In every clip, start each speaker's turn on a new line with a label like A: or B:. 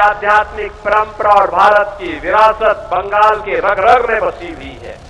A: आध्यात्मिक परंपरा और भारत की विरासत बंगाल के रग रग में बसी हुई है।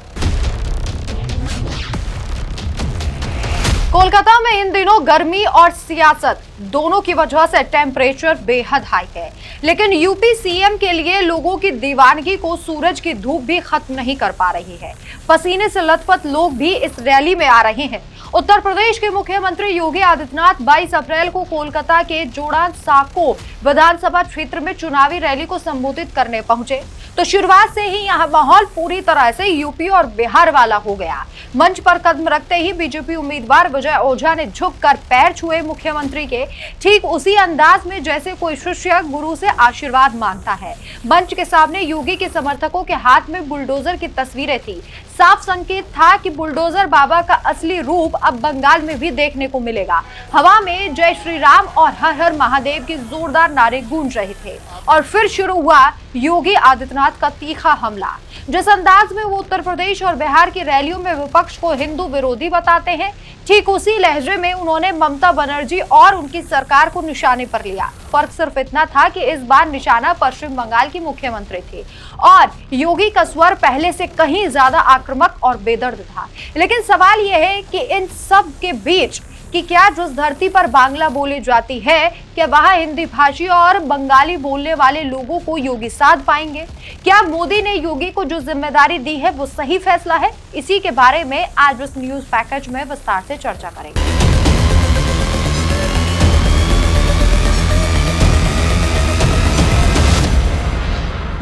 B: कोलकाता में इन दिनों गर्मी और सियासत दोनों की वजह से टेम्परेचर बेहद हाई है, लेकिन यूपी सीएम के लिए लोगों की दीवानगी को सूरज की धूप भी खत्म नहीं कर पा रही है। पसीने से लथपथ लोग भी इस रैली में आ रहे हैं। उत्तर प्रदेश के मुख्यमंत्री योगी आदित्यनाथ 22 अप्रैल को कोलकाता के जोड़ा सांको विधानसभा क्षेत्र में चुनावी रैली को संबोधित करने पहुंचे तो शुरुआत से ही यहां माहौल पूरी तरह से यूपी और बिहार वाला हो गया। मंच पर कदम रखते ही बीजेपी उम्मीदवार विजय ओझा ने झुककर पैर छुए मुख्यमंत्री के, ठीक उसी अंदाज में जैसे कोई शिष्य गुरु से आशीर्वाद मांगता है। मंच के सामने योगी के समर्थकों के हाथ में बुलडोजर की तस्वीरें थी। साफ संकेत था कि बुलडोजर बाबा का असली रूप अब बंगाल में भी देखने को मिलेगा। हवा में जय श्री राम और हर हर महादेव के जोरदार नारे गूंज रहे थे और फिर शुरू हुआ योगी आदित्यनाथ का तीखा हमला। जिस अंदाज में वो उत्तर प्रदेश और बिहार की रैलियों में विपक्ष को हिंदू विरोधी बताते हैं, ठीक उसी लहजे में उन्होंने ममता बनर्जी और उनकी सरकार को निशाने पर लिया। फर्क सिर्फ इतना था कि इस बार निशाना पश्चिम बंगाल की मुख्यमंत्री थी और योगी का स्वर पहले से कहीं ज्यादा आक्रामक और बेदर्द था। लेकिन सवाल यह है कि इन सब के बीच कि क्या जिस धरती पर बांग्ला बोली जाती है, क्या वहां हिंदी भाषी और बंगाली बोलने वाले लोगों को योगी साध पाएंगे? क्या मोदी ने योगी को जो जिम्मेदारी दी है वो सही फैसला है? इसी के बारे में आज इस न्यूज पैकेज में विस्तार से चर्चा करेंगे।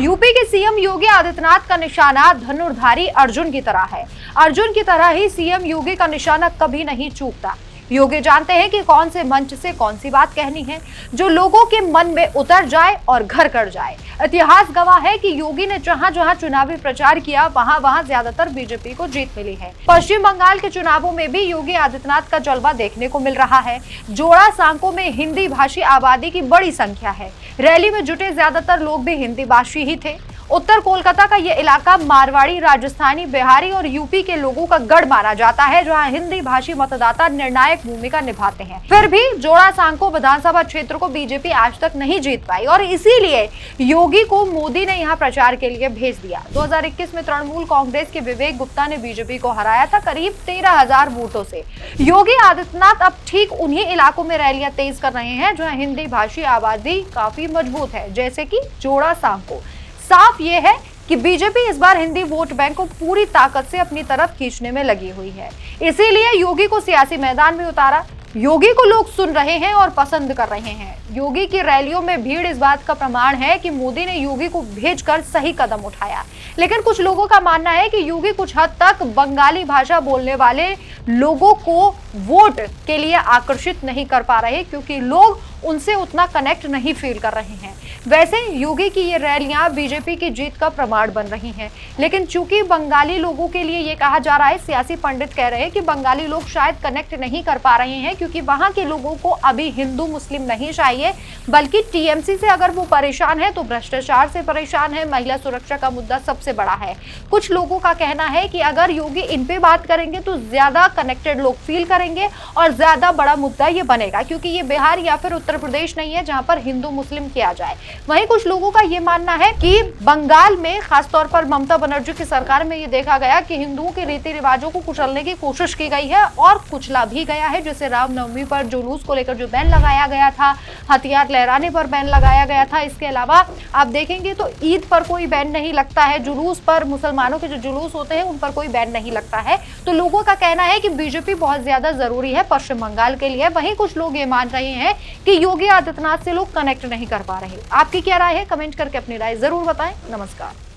B: यूपी के सीएम योगी आदित्यनाथ का निशाना धनुर्धारी अर्जुन की तरह है। अर्जुन की तरह ही सीएम योगी का निशाना कभी नहीं चूकता। योगी जानते हैं कि कौन से मंच से कौन सी बात कहनी है जो लोगों के मन में उतर जाए और घर कर जाए। इतिहास गवाह है कि योगी ने जहां जहां चुनावी प्रचार किया वहां वहां ज्यादातर बीजेपी को जीत मिली है। पश्चिम बंगाल के चुनावों में भी योगी आदित्यनाथ का जलवा देखने को मिल रहा है। जोड़ा सांको में हिंदी भाषी आबादी की बड़ी संख्या है। रैली में जुटे ज्यादातर लोग भी हिंदी भाषी ही थे। उत्तर कोलकाता का यह इलाका मारवाड़ी, राजस्थानी, बिहारी और यूपी के लोगों का गढ़ माना जाता है, जहां हिंदी भाषी मतदाता निर्णायक भूमिका निभाते हैं। फिर भी जोड़ा सांको विधानसभा क्षेत्र को बीजेपी आज तक नहीं जीत पाई और इसीलिए योगी को मोदी ने यहां प्रचार के लिए भेज दिया। 2021 में तृणमूल कांग्रेस के विवेक गुप्ता ने बीजेपी को हराया था करीब 13,000 वोटों से। योगी आदित्यनाथ अब ठीक उन्हीं इलाकों में रैलियां तेज कर रहे हैं जहां हिंदी भाषी आबादी काफी मजबूत है, जैसे कि जोड़ा सांको। साफ ये है कि बीजेपी इस बार हिंदी वोट बैंक को पूरी ताकत से अपनी तरफ खींचने में लगी हुई है, इसीलिए योगी को सियासी मैदान में उतारा। योगी को लोग सुन रहे हैं और पसंद कर रहे हैं। योगी की रैलियों में भीड़ इस बात का प्रमाण है कि मोदी ने योगी को भेजकर सही कदम उठाया। लेकिन कुछ लोगों का मानना है कि योगी कुछ हद तक बंगाली भाषा बोलने वाले लोगों को वोट के लिए आकर्षित नहीं कर पा रहे, क्योंकि लोग उनसे उतना कनेक्ट नहीं फील कर रहे हैं। वैसे योगी की ये रैलियां बीजेपी की जीत का प्रमाण बन रही हैं, लेकिन चूंकि बंगाली लोगों के लिए ये कहा जा रहा है, सियासी पंडित कह रहे हैं कि बंगाली लोग शायद कनेक्ट नहीं कर पा रहे हैं क्योंकि वहां के लोगों को अभी हिंदू मुस्लिम नहीं चाहिए, बल्कि टीएमसी से अगर वो परेशान है तो भ्रष्टाचार से परेशान है, महिला सुरक्षा का मुद्दा सबसे बड़ा है। कुछ लोगों का कहना है कि अगर योगी इन पे बात करेंगे तो ज्यादा कनेक्टेड लोग फील करेंगे और ज्यादा बड़ा मुद्दा ये बनेगा, क्योंकि ये बिहार या फिर उत्तर प्रदेश नहीं है जहां पर हिंदू मुस्लिम किया जाए। वहीं कुछ लोगों का ये मानना है कि बंगाल में खासतौर पर ममता बनर्जी की सरकार में ये देखा गया कि हिंदुओं के रीति रिवाजों को कुचलने की कोशिश की गई है और कुचला भी गया है। जैसे रामनवमी पर जुलूस को लेकर जो बैन लगाया गया था, हथियार लहराने पर बैन लगाया गया था। इसके अलावा आप देखेंगे तो ईद पर कोई बैन नहीं लगता है, जुलूस पर, मुसलमानों के जो जुलूस होते हैं उन पर कोई बैन नहीं लगता है। तो लोगों का कहना है कि बीजेपी बहुत ज्यादा जरूरी है पश्चिम बंगाल के लिए। वहीं कुछ लोग ये मान रहे हैं कि योगी आदित्यनाथ से लोग कनेक्ट नहीं कर पा रहे। आपकी क्या राय है? कमेंट करके अपनी राय जरूर बताएं। नमस्कार।